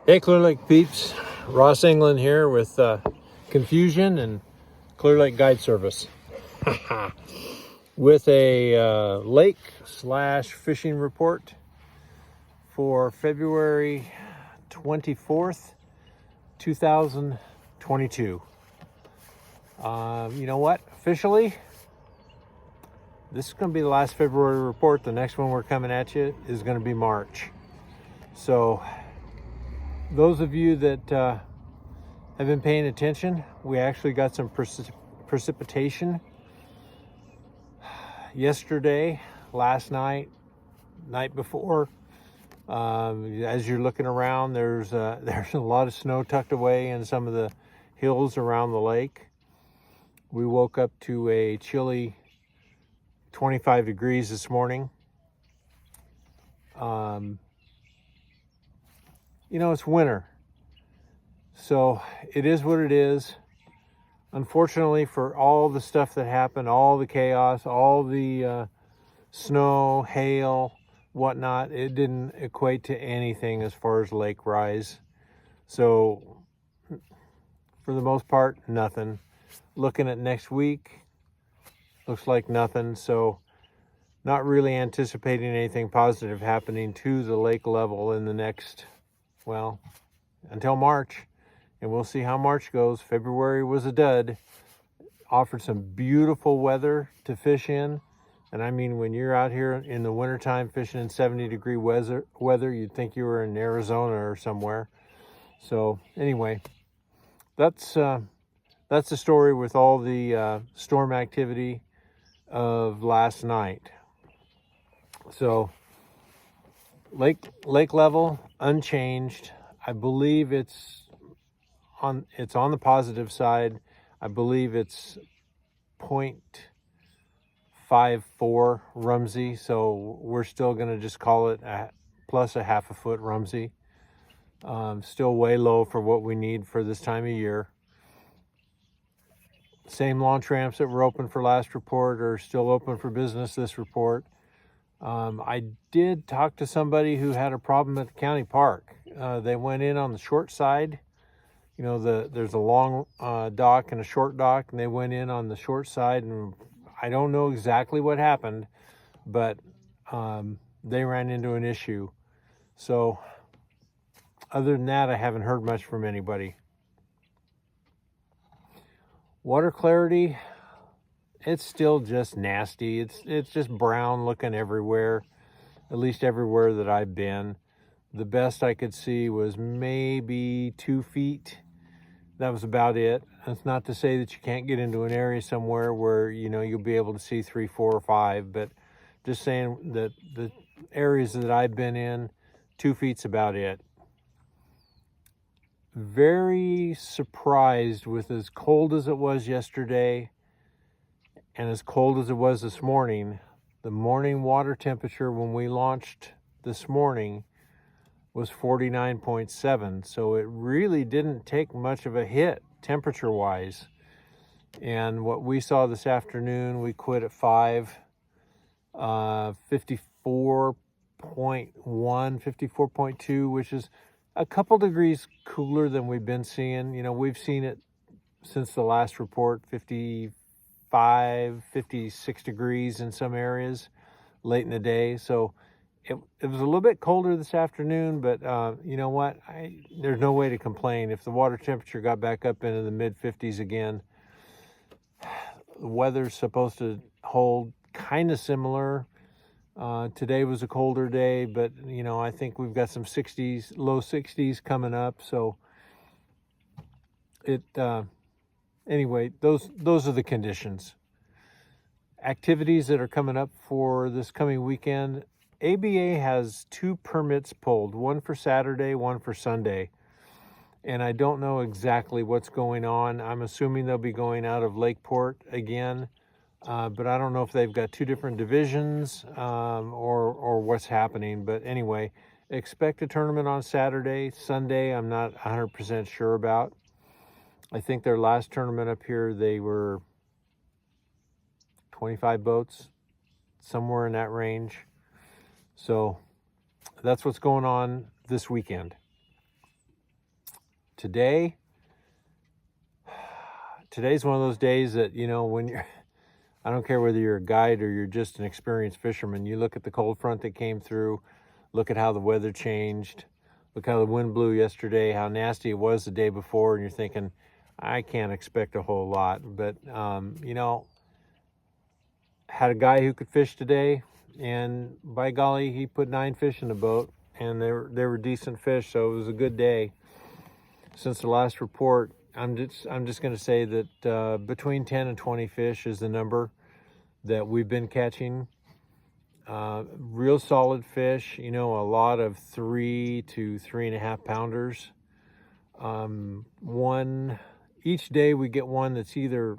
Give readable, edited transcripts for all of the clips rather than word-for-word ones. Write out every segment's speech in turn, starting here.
Hey, Clear Lake peeps. Ross England here with Confusion and Clear Lake Guide Service with a lake slash fishing report for February 24th, 2022. You know what? Officially, this is going to be the last February report. The next one we're coming at you is going to be March. So those of you that have been paying attention, we actually got some precipitation yesterday, last night, night before. As you're looking around, there's a lot of snow tucked away in some of the hills around the lake. We woke up to a chilly 25 degrees this morning. You know, it's winter, so it is what it is. Unfortunately, for all the stuff that happened, all the chaos, all the snow, hail, whatnot, it didn't equate to anything as far as lake rise. So for the most part, nothing. Looking at next week, looks like nothing. So not really anticipating anything positive happening to the lake level in the next, well, until March. And we'll see how March goes. February was a dud. Offered some beautiful weather to fish in. And I mean, when you're out here in the wintertime fishing in 70-degree weather, you'd think you were in Arizona or somewhere. So anyway, that's the story with all the storm activity of last night. So lake level unchanged. I believe it's on the positive side. I believe it's 0.54 Rumsey, so we're still going to just call it plus a half a foot Rumsey. Still way low for what we need for this time of year. Same launch ramps that were open for last report are still open for business this report. I did talk to somebody who had a problem at the county park. They went in on the short side. You know, there's a long dock and a short dock, and they went in on the short side, and I don't know exactly what happened, but they ran into an issue. So other than that, I haven't heard much from anybody. Water clarity, it's still just nasty. It's just brown looking everywhere, at least everywhere that I've been. The best I could see was maybe 2 feet. That was about it. That's not to say that you can't get into an area somewhere where, you know, you'll be able to see 3, 4, or 5, but just saying that the areas that I've been in, 2 feet's about it. Very surprised with as cold as it was yesterday and as cold as it was this morning. The morning water temperature when we launched this morning was 49.7, so it really didn't take much of a hit temperature wise. And what we saw this afternoon, we quit at 5, 54.1, 54.2, which is a couple degrees cooler than we've been seeing. You know, we've seen it since the last report, 55, 56 degrees in some areas late in the day. So it was a little bit colder this afternoon, but you know what? There's no way to complain. If the water temperature got back up into the mid-50s again, the weather's supposed to hold kind of similar. Today was a colder day, but you know, I think we've got some 60s, low 60s coming up. So anyway, those are the conditions. Activities that are coming up for this coming weekend. ABA has 2 permits pulled, one for Saturday, one for Sunday. And I don't know exactly what's going on. I'm assuming they'll be going out of Lakeport again, but I don't know if they've got 2 different divisions or what's happening. But anyway, expect a tournament on Saturday. Sunday, I'm not 100% sure about. I think their last tournament up here, they were 25 boats, somewhere in that range. So that's what's going on this weekend. today's one of those days that, you know, when you're, I don't care whether you're a guide or you're just an experienced fisherman, you look at the cold front that came through, look at how the weather changed, look how the wind blew yesterday, how nasty it was the day before, and you're thinking, I can't expect a whole lot. But, you know, had a guy who could fish today, and by golly, he put 9 fish in the boat, and they were decent fish, so it was a good day. Since the last report, I'm just going to say that between 10 and 20 fish is the number that we've been catching. Real solid fish, you know, a lot of 3 to 3.5 pounders. Each day we get one that's either,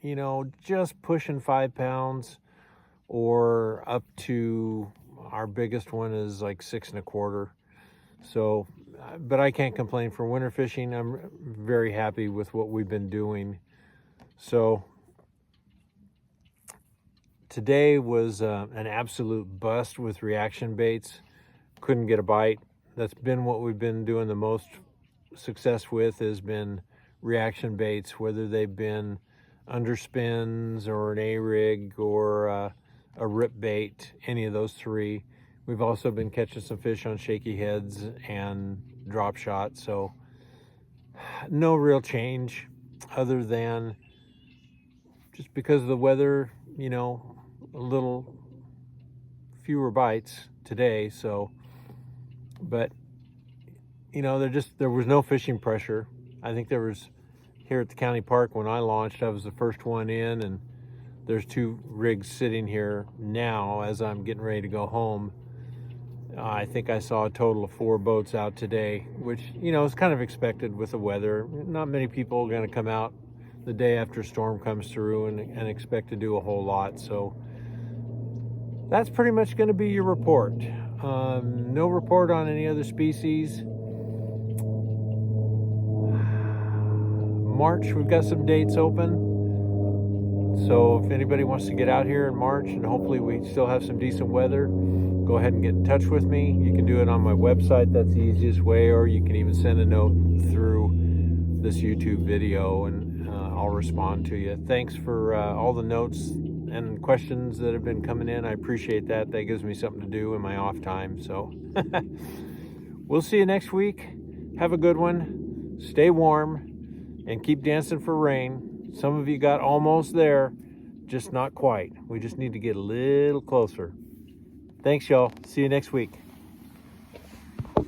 you know, just pushing 5 pounds, or up to, our biggest one is like 6 1/4. So, but I can't complain for winter fishing. I'm very happy with what we've been doing. So today was an absolute bust with reaction baits. Couldn't get a bite. That's been what we've been doing the most success with, has been reaction baits, whether they've been underspins or an A-rig or a rip bait, any of those 3. We've also been catching some fish on shaky heads and drop shot. So no real change other than just because of the weather, you know, a little fewer bites today. So, but you know, there was no fishing pressure. I think there was, here at the county park when I launched, I was the first one in, and there's 2 rigs sitting here now as I'm getting ready to go home. I think I saw a total of 4 boats out today, which, you know, is kind of expected with the weather. Not many people are going to come out the day after a storm comes through and expect to do a whole lot. So that's pretty much going to be your report. No report on any other species. March, we've got some dates open. So if anybody wants to get out here in March, and hopefully we still have some decent weather, go ahead and get in touch with me. You can do it on my website. That's the easiest way, or you can even send a note through this YouTube video, and I'll respond to you. Thanks for all the notes and questions that have been coming in. I appreciate that. That gives me something to do in my off time. So we'll see you next week. Have a good one. Stay warm and keep dancing for rain. Some of you got almost there, just not quite. We just need to get a little closer. Thanks, y'all. See you next week.